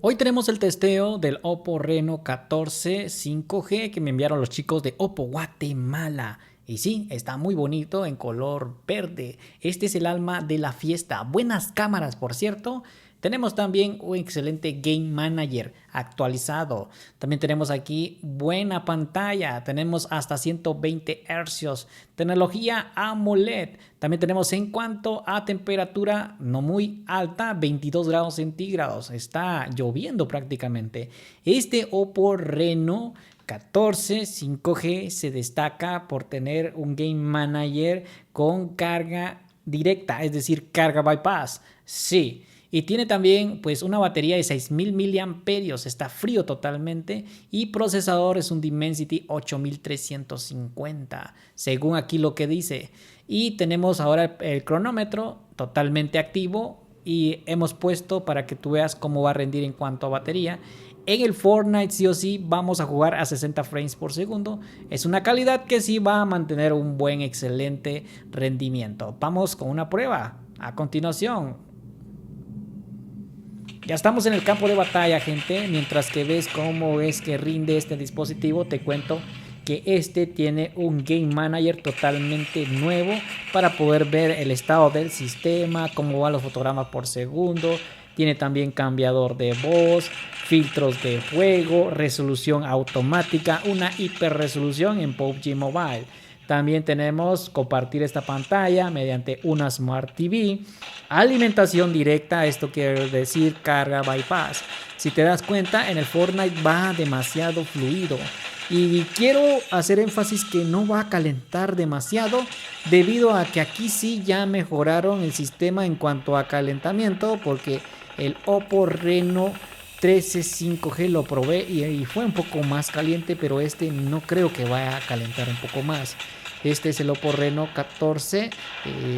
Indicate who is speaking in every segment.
Speaker 1: Hoy tenemos el testeo del Oppo Reno 14 5G que me enviaron los chicos de Oppo Guatemala. Y sí, está muy bonito en color verde. Este es el alma de la fiesta. Buenas cámaras, por cierto. Tenemos también un excelente Game Manager actualizado. También tenemos aquí buena pantalla. Tenemos hasta 120 Hz. Tecnología AMOLED. También tenemos en cuanto a temperatura no muy alta, 22 grados centígrados. Está lloviendo prácticamente. Este Oppo Reno 14 5G se destaca por tener un Game Manager con carga directa, es decir, carga bypass. Sí. Y tiene también pues una batería de 6000 miliamperios, está frío totalmente, y procesador es un Dimensity 8350, según aquí lo que dice. Y tenemos ahora el cronómetro totalmente activo y hemos puesto para que tú veas cómo va a rendir en cuanto a batería. En el Fortnite sí o sí vamos a jugar a 60 frames por segundo. Es una calidad que sí va a mantener un buen, excelente rendimiento. Vamos con una prueba. A continuación, ya estamos en el campo de batalla, gente. Mientras que ves cómo es que rinde este dispositivo, te cuento que este tiene un Game Manager totalmente nuevo para poder ver el estado del sistema, cómo van los fotogramas por segundo. Tiene también cambiador de voz, filtros de juego, resolución automática, una hiperresolución en PUBG Mobile. También tenemos compartir esta pantalla mediante una Smart TV, alimentación directa, esto quiere decir carga bypass. Si te das cuenta, en el Fortnite va demasiado fluido. Y quiero hacer énfasis que no va a calentar demasiado, debido a que aquí sí ya mejoraron el sistema en cuanto a calentamiento, porque el Oppo Reno 13 5G lo probé y fue un poco más caliente, pero este no creo que vaya a calentar un poco más. Este es el Oppo Reno 14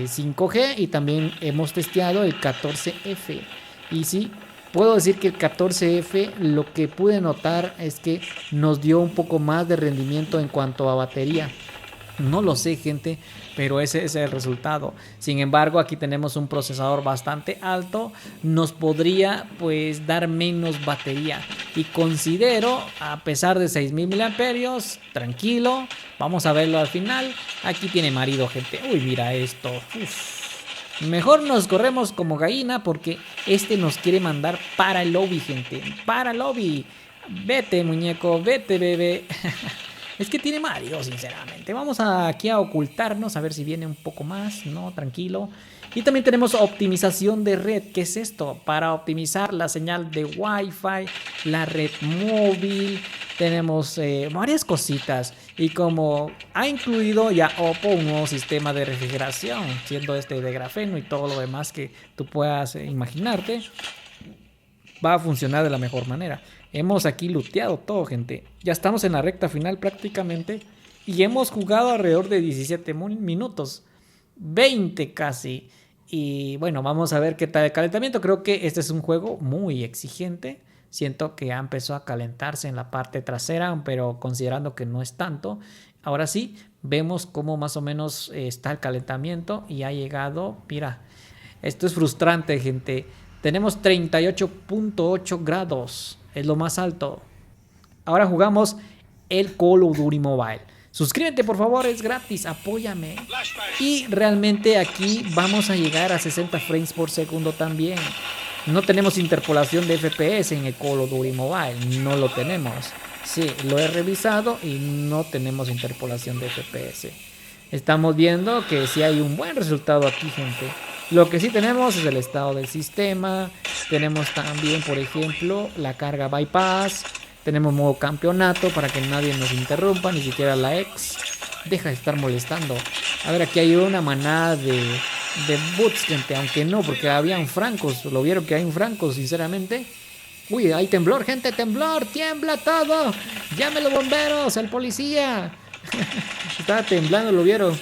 Speaker 1: 5G, y también hemos testeado el 14F. Y sí, puedo decir que el 14F lo que pude notar es que nos dio un poco más de rendimiento en cuanto a batería. No lo sé, gente, pero ese es el resultado. Sin embargo, aquí tenemos un procesador bastante alto. Nos podría pues dar menos batería. Y considero, a pesar de 6000 miliamperios, tranquilo. Vamos a verlo al final. Aquí tiene marido, gente. Uy, mira esto. Uf. Mejor nos corremos como gallina, porque este nos quiere mandar para el lobby, gente. Para el lobby. Vete, muñeco, vete, bebé. Es que tiene Mario, sinceramente. Vamos aquí a ocultarnos, a ver si viene un poco más. No, tranquilo. Y también tenemos optimización de red. ¿Qué es esto? Para optimizar la señal de Wi-Fi, la red móvil. Tenemos varias cositas. Y como ha incluido ya Oppo un nuevo sistema de refrigeración, siendo este de grafeno y todo lo demás que tú puedas imaginarte, va a funcionar de la mejor manera. Hemos aquí looteado todo, gente. Ya estamos en la recta final prácticamente. Y hemos jugado alrededor de 17 minutos. 20 casi. Y bueno, vamos a ver qué tal el calentamiento. Creo que este es un juego muy exigente. Siento que ya empezó a calentarse en la parte trasera, pero considerando que no es tanto. Ahora sí, vemos cómo más o menos está el calentamiento. Y ha llegado, mira, esto es frustrante, gente. Tenemos 38.8 grados. Es lo más alto. Ahora jugamos el Call of Duty Mobile. Suscríbete, por favor, es gratis, apóyame. Y realmente aquí vamos a llegar a 60 frames por segundo también. No tenemos interpolación de FPS en el Call of Duty Mobile. No lo tenemos. Sí, lo he revisado y no tenemos interpolación de FPS. Estamos viendo que sí hay un buen resultado aquí, gente. Lo que sí tenemos es el estado del sistema. Tenemos también, por ejemplo, la carga bypass. Tenemos modo campeonato para que nadie nos interrumpa, ni siquiera la ex. Deja de estar molestando. A ver, aquí hay una manada de bots, gente. Aunque no, porque habían francos. ¿Lo vieron que hay un franco, sinceramente? Uy, hay temblor, gente, temblor. Tiembla todo. Llame a los bomberos, el policía. Estaba temblando, ¿lo vieron?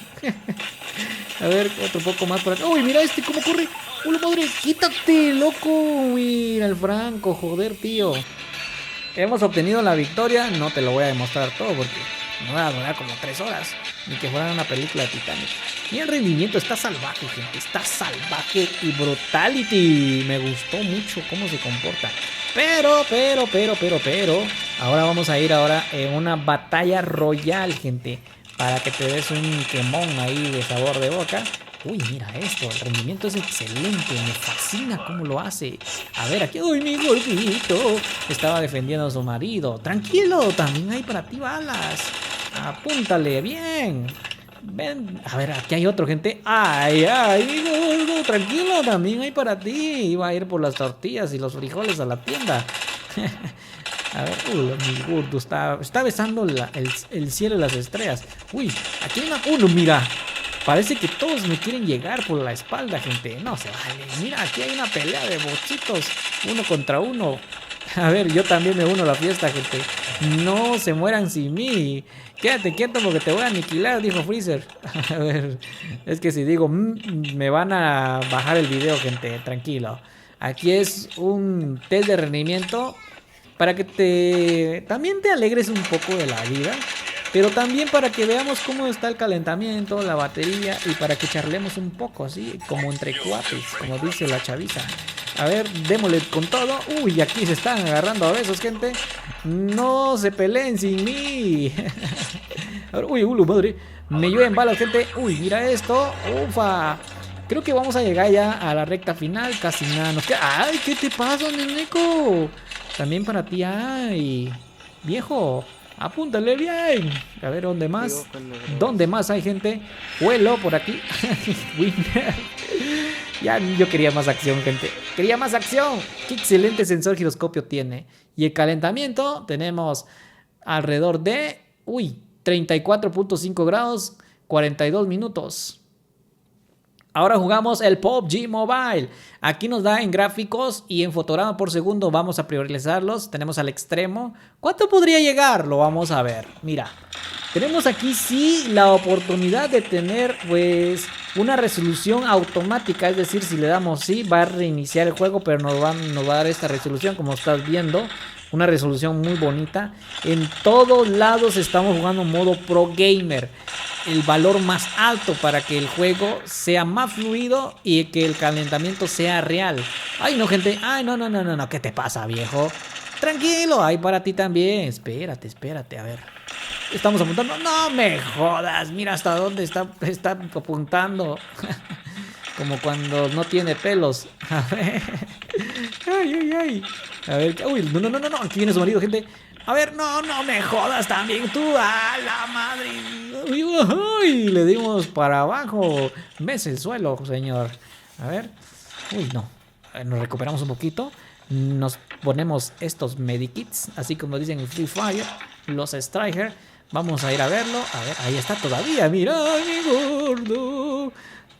Speaker 1: A ver, otro poco más por acá. Uy, mira este, cómo corre. Uy, madre, quítate, loco. Mira el franco, joder, tío. Hemos obtenido la victoria. No te lo voy a demostrar todo porque me va a durar como 3 horas. Ni que fuera una película de Titanic. Y el rendimiento está salvaje, gente. Está salvaje y brutality. Me gustó mucho cómo se comporta. Pero. Ahora vamos a ir en una batalla royal, gente. Para que te des un quemón ahí de sabor de boca. Uy, mira esto, el rendimiento es excelente, me fascina cómo lo hace. A ver, aquí, uy, mi gordito, estaba defendiendo a su marido. Tranquilo, también hay para ti balas. Apúntale, bien. Ven, a ver, aquí hay otro, gente. Ay, mi gordo, tranquilo, también hay para ti. Iba a ir por las tortillas y los frijoles a la tienda. A ver, mi gordo está besando el cielo y las estrellas. Uy, aquí hay uno, mira. Parece que todos me quieren llegar por la espalda, gente. No se vale. Mira, aquí hay una pelea de bochitos. 1 contra 1. A ver, yo también me uno a la fiesta, gente. No se mueran sin mí. Quédate quieto porque te voy a aniquilar, dijo Freezer. A ver, es que si digo me van a bajar el video, gente. Tranquilo. Aquí es un test de rendimiento para que también te alegres un poco de la vida. Pero también para que veamos cómo está el calentamiento, la batería y para que charlemos un poco, así como entre cuates, como dice la chaviza. A ver, démosle con todo. Uy, aquí se están agarrando a besos, gente. No se peleen sin mí. A ver, uy, madre. Me llueven balas, gente. Uy, mira esto. Ufa. Creo que vamos a llegar ya a la recta final. Casi nada nos queda. ¡Ay, qué te pasa, neneco! También para ti, ay. Viejo. Apúntale bien. A ver, ¿dónde más? ¿Dónde más hay gente? Vuelo por aquí. Ya yo quería más acción, gente. Quería más acción. Qué excelente sensor giroscopio tiene. Y el calentamiento tenemos alrededor de 34.5 grados, 42 minutos. Ahora jugamos el PUBG Mobile. Aquí nos da en gráficos y en fotograma por segundo. Vamos a priorizarlos. Tenemos al extremo. ¿Cuánto podría llegar? Lo vamos a ver. Mira, tenemos aquí sí la oportunidad de tener pues una resolución automática. Es decir, si le damos sí, va a reiniciar el juego, pero nos va a dar esta resolución como estás viendo. Una resolución muy bonita. En todos lados estamos jugando modo Pro Gamer. El valor más alto para que el juego sea más fluido y que el calentamiento sea real. Ay, no, gente. Ay, no. ¿Qué te pasa, viejo? Tranquilo, hay para ti también. Espérate, a ver. Estamos apuntando. No me jodas. Mira hasta dónde está apuntando. Como cuando no tiene pelos. A ver. Ay. A ver. Uy, no. Aquí viene su marido, gente. A ver, no me jodas también tú. ¡A la madre! Uy, le dimos para abajo. Ves el suelo, señor. A ver. Uy, no. Nos recuperamos un poquito. Nos ponemos estos medikits, así como dicen en Free Fire. Los Striker. Vamos a ir a verlo. A ver, ahí está todavía. Mira, mi gordo.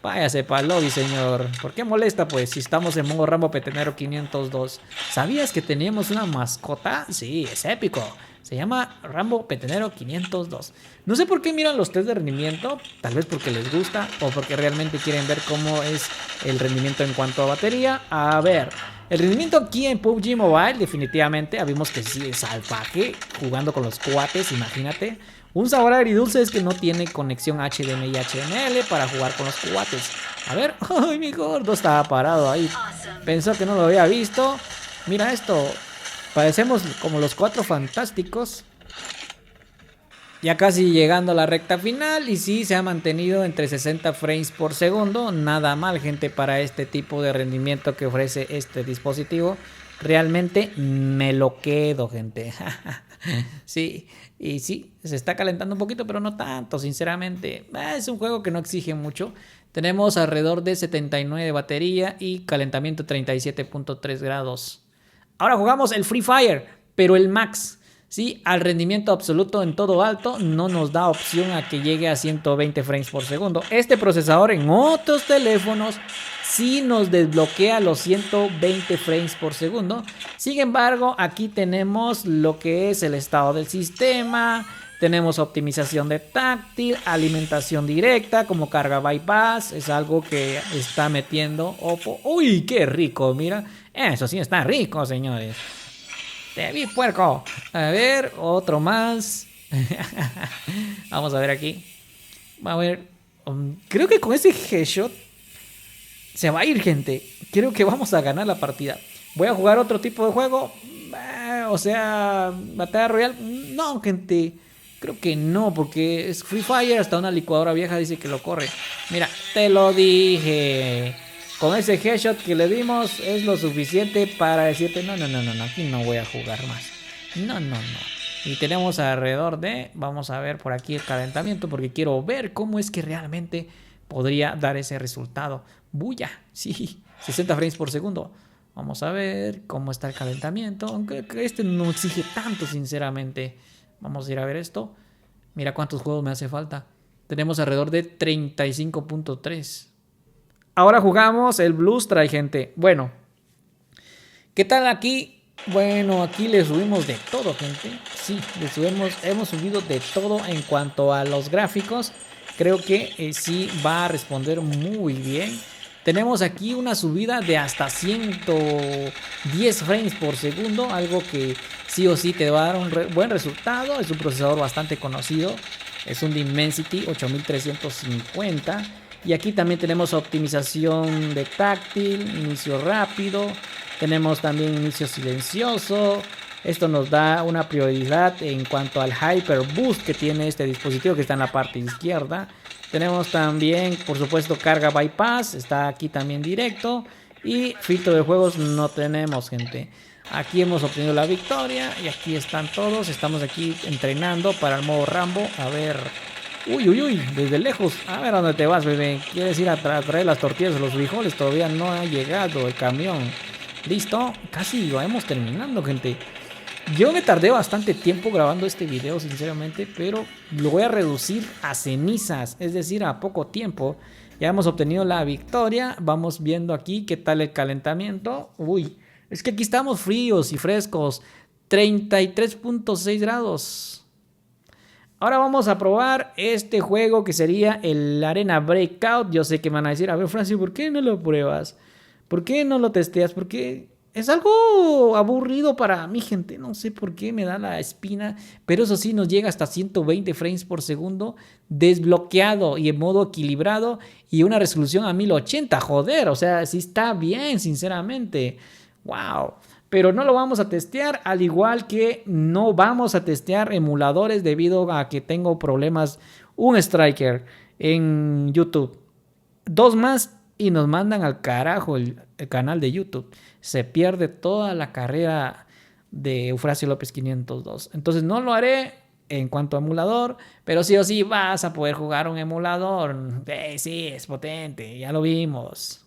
Speaker 1: Váyase pa'l lobby, señor. ¿Por qué molesta, pues, si estamos en modo Rambo Petenero 502? ¿Sabías que teníamos una mascota? Sí, es épico. Se llama Rambo Petenero 502. No sé por qué miran los test de rendimiento. Tal vez porque les gusta o porque realmente quieren ver cómo es el rendimiento en cuanto a batería. A ver, el rendimiento aquí en PUBG Mobile definitivamente vimos que sí es salvaje. Jugando con los cuates, imagínate. Un sabor agridulce es que no tiene conexión HDMI y HDML para jugar con los cuates. A ver, ay, mi gordo estaba parado ahí. Pensó que no lo había visto. Mira esto. Parecemos como los Cuatro Fantásticos. Ya casi llegando a la recta final. Y sí, se ha mantenido entre 60 frames por segundo. Nada mal, gente, para este tipo de rendimiento que ofrece este dispositivo. Realmente me lo quedo, gente. Sí, y sí, se está calentando un poquito, pero no tanto, sinceramente. Es un juego que no exige mucho. Tenemos alrededor de 79 de batería y calentamiento 37.3 grados. Ahora jugamos el Free Fire, pero el Max. Sí, al rendimiento absoluto en todo alto no nos da opción a que llegue a 120 frames por segundo. Este procesador en otros teléfonos sí nos desbloquea los 120 frames por segundo. Sin embargo, aquí tenemos lo que es el estado del sistema. Tenemos optimización de táctil, alimentación directa como carga bypass. Es algo que está metiendo Oppo. ¡Uy, qué rico! Mira, eso sí está rico, señores. Te vi, puerco. A ver, otro más. Vamos a ver aquí. A ver. Creo que con ese headshot se va a ir, gente. Creo que vamos a ganar la partida. ¿Voy a jugar otro tipo de juego? O sea, Batalla Royale. No, gente. Creo que no, porque es Free Fire. Hasta una licuadora vieja dice que lo corre. Mira, te lo dije. Con ese headshot que le dimos es lo suficiente para decirte no, no, no, no, aquí no voy a jugar más. No, no, no. Y tenemos alrededor de, vamos a ver por aquí el calentamiento, porque quiero ver cómo es que realmente podría dar ese resultado. ¡Buya! Sí, 60 frames por segundo. Vamos a ver cómo está el calentamiento, aunque este no exige tanto, sinceramente. Vamos a ir a ver esto. Mira cuántos juegos me hace falta. Tenemos alrededor de 35.3. Ahora jugamos el Blue Strike, gente. Bueno, ¿qué tal aquí? Bueno, aquí le subimos de todo, gente. Sí, hemos subido de todo en cuanto a los gráficos. Creo que sí va a responder muy bien. Tenemos aquí una subida de hasta 110 frames por segundo, algo que sí o sí te va a dar un buen resultado. Es un procesador bastante conocido, es un Dimensity 8350. Y aquí también tenemos optimización de táctil, inicio rápido, tenemos también inicio silencioso. Esto nos da una prioridad en cuanto al Hyper Boost que tiene este dispositivo, que está en la parte izquierda. Tenemos también, por supuesto, carga bypass, está aquí también directo. Y filtro de juegos no tenemos, gente. Aquí hemos obtenido la victoria y aquí están todos. Estamos aquí entrenando para el modo Rambo. A ver. Uy, uy, uy, desde lejos. A ver a dónde te vas, bebé. ¿Quieres ir a traer las tortillas de los frijoles? Todavía no ha llegado el camión. Listo, casi lo hemos terminando, gente. Yo me tardé bastante tiempo grabando este video, sinceramente, pero lo voy a reducir a cenizas, es decir, a poco tiempo. Ya hemos obtenido la victoria, vamos viendo aquí qué tal el calentamiento. Uy, es que aquí estamos fríos y frescos, 33.6 grados. Ahora vamos a probar este juego que sería el Arena Breakout. Yo sé que me van a decir, a ver, Francis, ¿por qué no lo pruebas? ¿Por qué no lo testeas? ¿Por qué? Es algo aburrido para mi gente, no sé por qué me da la espina, pero eso sí nos llega hasta 120 frames por segundo, desbloqueado y en modo equilibrado y una resolución a 1080, joder, o sea, sí está bien, sinceramente, wow. Pero no lo vamos a testear, al igual que no vamos a testear emuladores debido a que tengo problemas, un striker en YouTube, dos más y nos mandan al carajo el canal de YouTube. Se pierde toda la carrera de Eufrasio López 502. Entonces no lo haré en cuanto a emulador, pero sí o sí vas a poder jugar un emulador. Sí, es potente, ya lo vimos.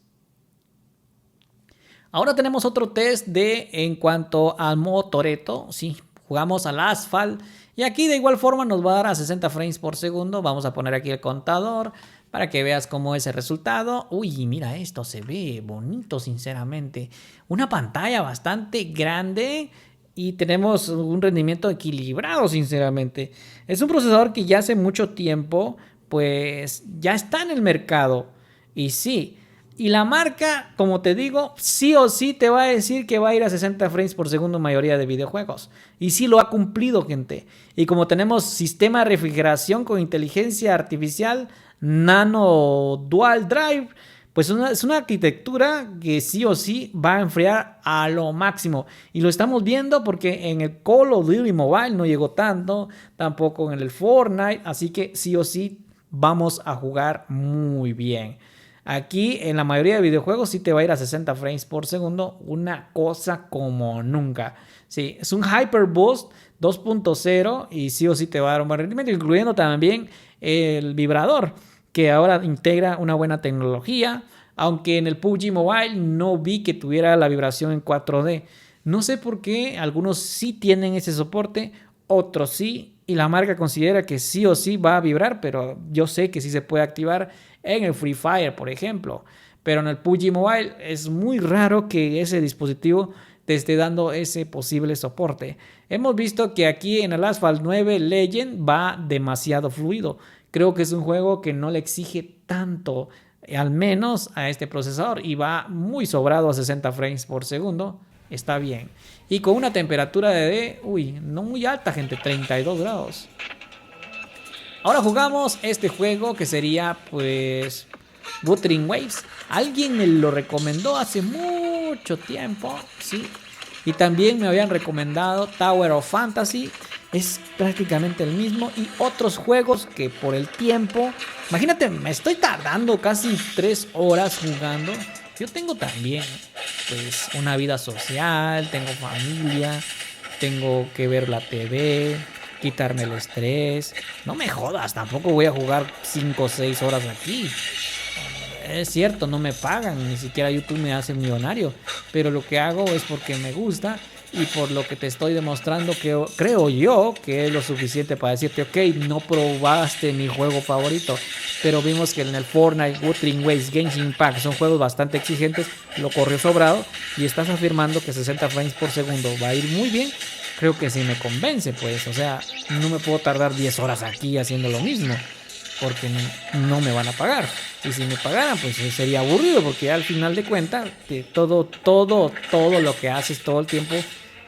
Speaker 1: Ahora tenemos otro test en cuanto al modo Toretto. Sí, jugamos al Asphalt y aquí de igual forma nos va a dar a 60 frames por segundo. Vamos a poner aquí el contador para que veas cómo es el resultado. Uy, mira esto, se ve bonito, sinceramente. Una pantalla bastante grande y tenemos un rendimiento equilibrado, sinceramente. Es un procesador que ya hace mucho tiempo, pues ya está en el mercado. Y sí, y la marca, como te digo, sí o sí te va a decir que va a ir a 60 frames por segundo en mayoría de videojuegos. Y sí lo ha cumplido, gente. Y como tenemos sistema de refrigeración con inteligencia artificial, Nano Dual Drive, pues es una arquitectura que sí o sí va a enfriar a lo máximo. Y lo estamos viendo porque en el Call of Duty Mobile no llegó tanto, tampoco en el Fortnite, así que sí o sí vamos a jugar muy bien. Aquí en la mayoría de videojuegos sí te va a ir a 60 frames por segundo, una cosa como nunca. Sí, es un Hyper Boost 2.0 y sí o sí te va a dar un buen rendimiento, incluyendo también el vibrador, que ahora integra una buena tecnología, aunque en el PUBG Mobile no vi que tuviera la vibración en 4D. No sé por qué, algunos sí tienen ese soporte, otros sí, y la marca considera que sí o sí va a vibrar, pero yo sé que sí se puede activar en el Free Fire, por ejemplo. Pero en el PUBG Mobile es muy raro que ese dispositivo te esté dando ese posible soporte. Hemos visto que aquí en el Asphalt 9 Legend va demasiado fluido. Creo que es un juego que no le exige tanto, al menos a este procesador, y va muy sobrado a 60 frames por segundo. Está bien. Y con una temperatura no muy alta, gente, 32 grados. Ahora jugamos este juego que sería, pues, Wuthering Waves. Alguien me lo recomendó hace mucho tiempo, ¿sí? Y también me habían recomendado Tower of Fantasy. Es prácticamente el mismo. Y otros juegos que por el tiempo... Imagínate, me estoy tardando casi 3 horas jugando. Yo tengo también pues una vida social, tengo familia, tengo que ver la TV, quitarme el estrés. No me jodas, tampoco voy a jugar 5 o 6 horas aquí. Es cierto, no me pagan, ni siquiera YouTube me hace millonario, pero lo que hago es porque me gusta y por lo que te estoy demostrando que creo yo que es lo suficiente para decirte, ok, no probaste mi juego favorito, pero vimos que en el Fortnite, Wuthering Waves, Genshin Impact son juegos bastante exigentes, lo corrió sobrado y estás afirmando que 60 frames por segundo va a ir muy bien. Creo que sí me convence, pues, o sea, no me puedo tardar 10 horas aquí haciendo lo mismo, porque no me van a pagar. Y si me pagaran, pues sería aburrido, porque al final de cuentas, todo lo que haces todo el tiempo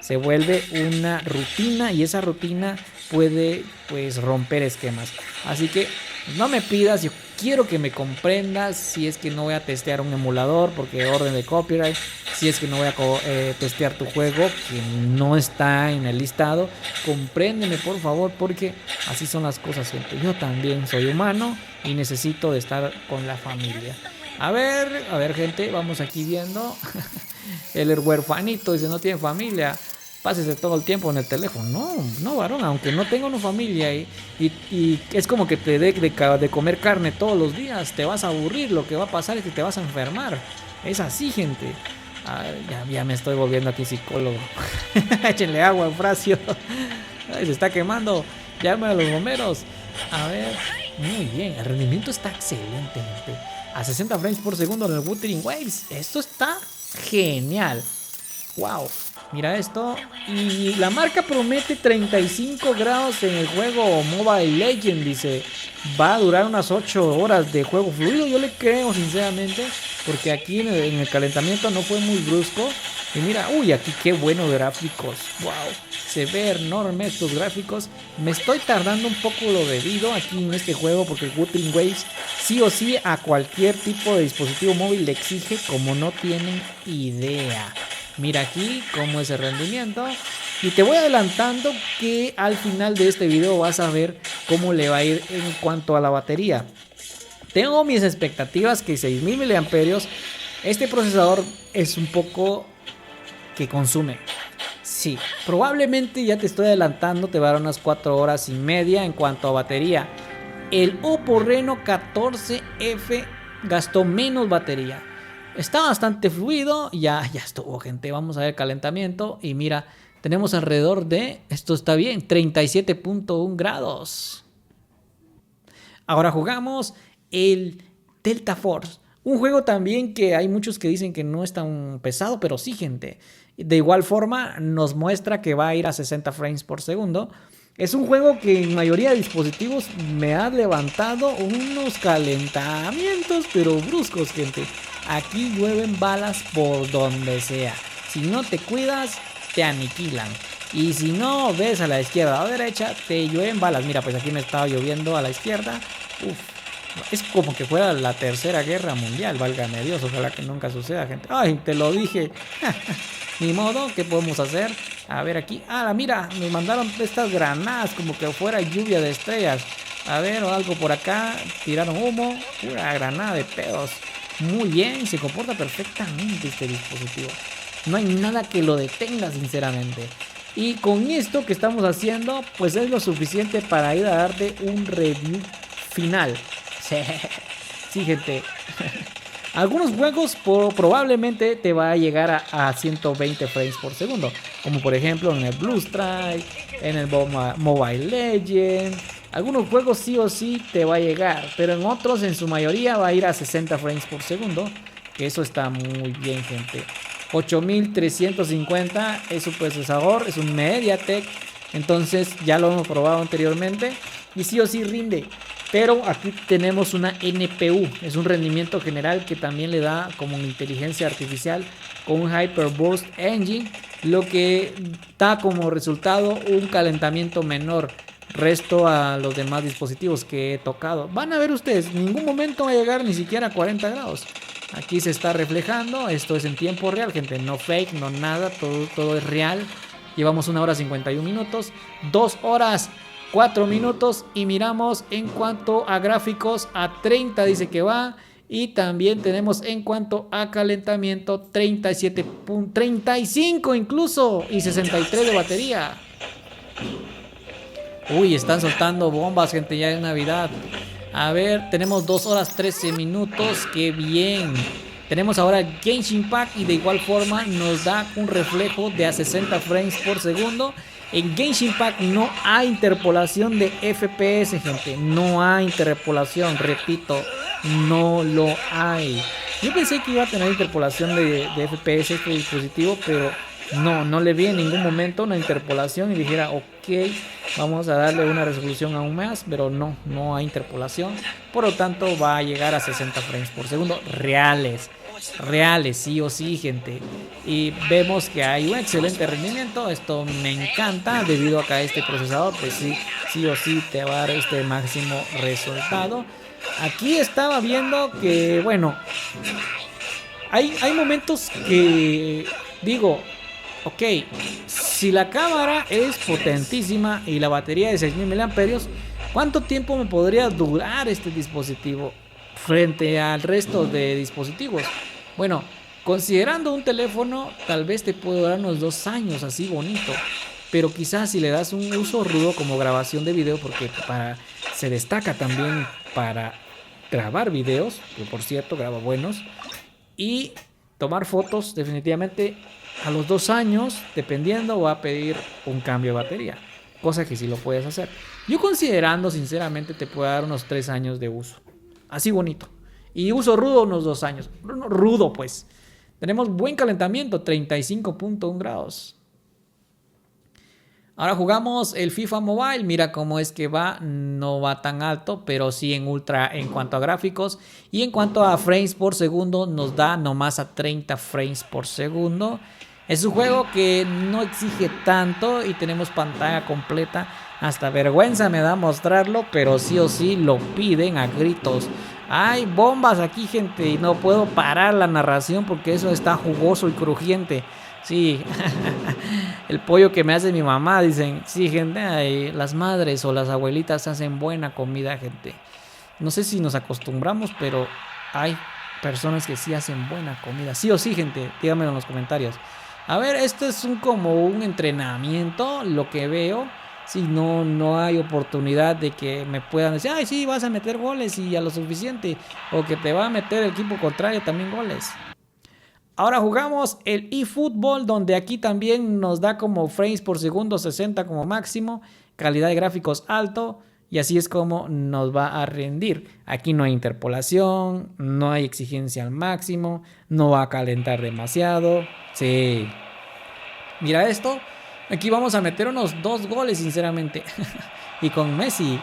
Speaker 1: se vuelve una rutina y esa rutina puede pues romper esquemas. Así que no me pidas, yo quiero que me comprendas si es que no voy a testear un emulador porque orden de copyright, si es que no voy a testear tu juego que no está en el listado. Compréndeme por favor, porque así son las cosas, gente. Yo también soy humano y necesito de estar con la familia. A ver gente, vamos aquí viendo. El huerfanito dice no tiene familia, pásese todo el tiempo en el teléfono. No varón, aunque no tenga una familia y es como que te dé de comer carne todos los días, te vas a aburrir, lo que va a pasar es que te vas a enfermar. Es así, gente. Ya me estoy volviendo aquí psicólogo. Échenle agua, Eufrasio. Ay, se está quemando. Llame a los bomberos. A ver, muy bien, el rendimiento está excelente, gente. A 60 frames por segundo en el Wuthering Waves. Esto está genial. Wow, mira esto. Y la marca promete 35 grados en el juego Mobile Legends. Dice, va a durar unas 8 horas de juego fluido. Yo le creo sinceramente, porque aquí en el calentamiento no fue muy brusco. Y mira, uy, aquí qué buenos gráficos. Wow, se ve enorme estos gráficos. Me estoy tardando un poco lo debido aquí en este juego, porque el Wuthering Waves sí o sí a cualquier tipo de dispositivo móvil le exige como no tienen idea. Mira aquí cómo es el rendimiento. Y te voy adelantando que al final de este video vas a ver cómo le va a ir en cuanto a la batería. Tengo mis expectativas que 6000 mAh. Este procesador es un poco que consume. Sí, probablemente ya te estoy adelantando, te va a dar unas 4 horas y media en cuanto a batería. El Oppo Reno 14F gastó menos batería. Está bastante fluido, ya estuvo, gente. Vamos a ver calentamiento y mira, tenemos alrededor de, esto está bien, 37.1 grados. Ahora jugamos el Delta Force, un juego también que hay muchos que dicen que no es tan pesado, pero sí, gente. De igual forma nos muestra que va a ir a 60 frames por segundo. Es un juego que en mayoría de dispositivos me ha levantado unos calentamientos, pero bruscos, gente. Aquí llueven balas por donde sea. Si no te cuidas, te aniquilan. Y si no ves a la izquierda o a la derecha, te llueven balas. Mira, pues aquí me estaba lloviendo a la izquierda. Es como que fuera la tercera guerra mundial, válgame Dios. Ojalá que nunca suceda, gente. Ay, te lo dije. Ni modo, ¿qué podemos hacer? A ver aquí. Mira, me mandaron estas granadas como que fuera lluvia de estrellas. A ver, o algo por acá. Tiraron humo. Pura granada de pedos. Muy bien, se comporta perfectamente este dispositivo. No hay nada que lo detenga, sinceramente. Y con esto que estamos haciendo, pues es lo suficiente para ir a darte un review final. Sí, gente. Algunos juegos probablemente te va a llegar a 120 frames por segundo. Como por ejemplo en el Blue Strike, en el Mobile Legends. Algunos juegos sí o sí te va a llegar, pero en otros en su mayoría va a ir a 60 frames por segundo. Que eso está muy bien, gente. 8350 es su procesador, es un MediaTek. Entonces ya lo hemos probado anteriormente y sí o sí rinde. Pero aquí tenemos una NPU, es un rendimiento general que también le da como una inteligencia artificial con un Hyperburst Engine, lo que da como resultado un calentamiento menor. resto a los demás dispositivos que he tocado. Van a ver ustedes, en ningún momento va a llegar ni siquiera a 40 grados. Aquí se está reflejando, esto es en tiempo real, gente, no fake, no nada, todo es real. Llevamos 1 hora 51 minutos, 2 horas 4 minutos y miramos en cuanto a gráficos a 30 dice que va. Y también tenemos en cuanto a calentamiento 37, 35 incluso y 63 de batería. Uy, están soltando bombas, gente, ya es Navidad. A ver, tenemos 2 horas 13 minutos, qué bien. Tenemos ahora Genshin Impact y de igual forma nos da un reflejo de a 60 frames por segundo. En Genshin Impact no hay interpolación de FPS, gente. No hay interpolación, repito, no lo hay. Yo pensé que iba a tener interpolación de FPS este dispositivo, pero no le vi en ningún momento una interpolación y dijera, ok, vamos a darle una resolución aún más, pero no hay interpolación. Por lo tanto, va a llegar a 60 frames por segundo reales, sí o sí, gente. Y vemos que hay un excelente rendimiento. Esto me encanta debido a que este procesador, pues sí o sí te va a dar este máximo resultado. Aquí estaba viendo que, bueno, hay momentos que digo, ok, si la cámara es potentísima y la batería de 6000 mAh, ¿cuánto tiempo me podría durar este dispositivo frente al resto de dispositivos? Bueno, considerando un teléfono, tal vez te puede durar unos 2 años así bonito. Pero quizás si le das un uso rudo como grabación de video, porque se destaca también para grabar videos, que por cierto graba buenos, y tomar fotos, definitivamente a los 2 años, dependiendo, va a pedir un cambio de batería. Cosa que sí lo puedes hacer. Yo considerando, sinceramente, te puede dar unos 3 años de uso. Así bonito. Y uso rudo unos 2 años. Rudo, pues. Tenemos buen calentamiento, 35.1 grados. Ahora jugamos el FIFA Mobile. Mira cómo es que va. No va tan alto, pero sí en ultra en cuanto a gráficos. Y en cuanto a frames por segundo, nos da nomás a 30 frames por segundo. Es un juego que no exige tanto y tenemos pantalla completa. Hasta vergüenza me da mostrarlo, pero sí o sí lo piden a gritos. Hay bombas aquí, gente, y no puedo parar la narración porque eso está jugoso y crujiente. Sí, el pollo que me hace mi mamá, dicen. Sí, gente, las madres o las abuelitas hacen buena comida, gente. No sé si nos acostumbramos, pero hay personas que sí hacen buena comida. Sí o sí, gente, díganmelo en los comentarios. A ver, esto es como un entrenamiento, lo que veo. Si no hay oportunidad de que me puedan decir, ay, sí, vas a meter goles y a lo suficiente. O que te va a meter el equipo contrario también goles. Ahora jugamos el eFootball, donde aquí también nos da como frames por segundo 60 como máximo. Calidad de gráficos alto. Y así es como nos va a rendir. Aquí no hay interpolación, no hay exigencia al máximo, no va a calentar demasiado. Sí. Mira esto. Aquí vamos a meter unos 2 goles, sinceramente. Y con Messi.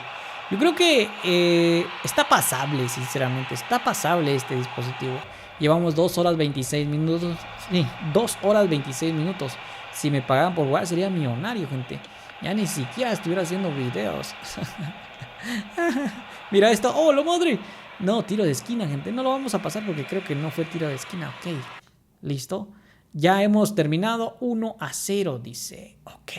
Speaker 1: Yo creo que está pasable, sinceramente. Está pasable este dispositivo. Llevamos 2 horas 26 minutos. Sí, 2 horas 26 minutos. Si me pagaran por jugar sería millonario, gente. Ya ni siquiera estuviera haciendo videos. Mira esto. ¡Oh, la madre! No, tiro de esquina, gente. No lo vamos a pasar porque creo que no fue tiro de esquina. Ok. ¿Listo? Ya hemos terminado 1-0, dice. Ok.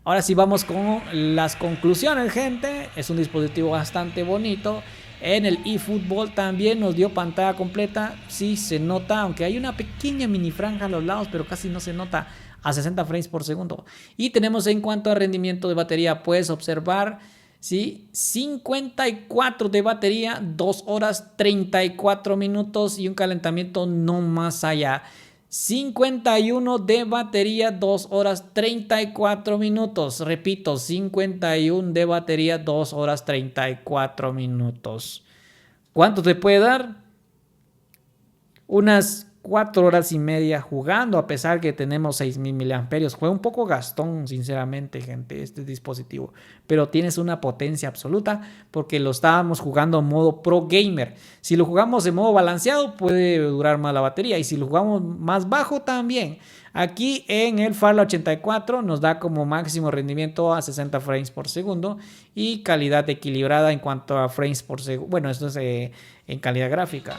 Speaker 1: Ahora sí vamos con las conclusiones, gente. Es un dispositivo bastante bonito. En el eFootball también nos dio pantalla completa. Sí, se nota, aunque hay una pequeña mini franja a los lados, pero casi no se nota, a 60 frames por segundo. Y tenemos en cuanto a rendimiento de batería, puedes observar, ¿sí? 54 de batería, 2 horas 34 minutos y un calentamiento no más allá. 51 de batería, 2 horas 34 minutos. Repito, 51 de batería, 2 horas 34 minutos. ¿Cuánto te puede dar? Unas 4 horas y media jugando, a pesar que tenemos 6000 miliamperios. Fue un poco gastón, sinceramente, gente, este dispositivo, pero tienes una potencia absoluta porque lo estábamos jugando en modo pro gamer. Si lo jugamos en modo balanceado, puede durar más la batería, y si lo jugamos más bajo también. Aquí en el Farla 84 nos da como máximo rendimiento a 60 frames por segundo y calidad equilibrada en cuanto a frames por segundo. Bueno, esto es en calidad gráfica.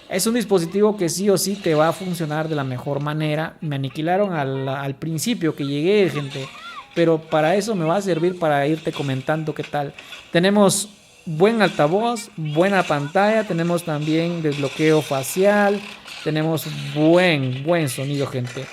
Speaker 1: Es un dispositivo que sí o sí te va a funcionar de la mejor manera. Me aniquilaron al principio que llegué, gente, pero para eso me va a servir para irte comentando qué tal. Tenemos buen altavoz, buena pantalla, tenemos también desbloqueo facial, tenemos buen sonido, gente.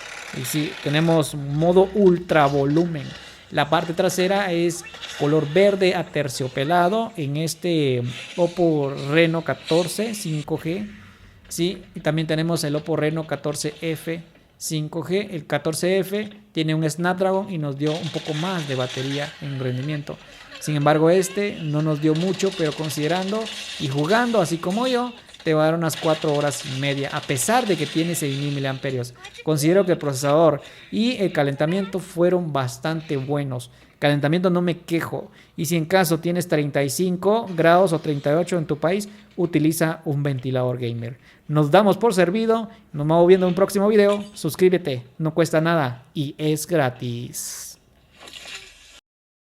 Speaker 1: Y sí, tenemos modo ultra volumen. La parte trasera es color verde aterciopelado en este Oppo Reno 14 5G. Sí, y también tenemos el Oppo Reno 14F 5G. El 14F tiene un Snapdragon y nos dio un poco más de batería en rendimiento. Sin embargo, este no nos dio mucho, pero considerando y jugando así como yo, te va a dar unas 4 horas y media, a pesar de que tiene 6000 miliamperios. Considero que el procesador y el calentamiento fueron bastante buenos. Calentamiento no me quejo. Y si en caso tienes 35 grados o 38 en tu país, utiliza un ventilador gamer. Nos damos por servido. Nos vamos viendo en un próximo video. Suscríbete, no cuesta nada y es gratis.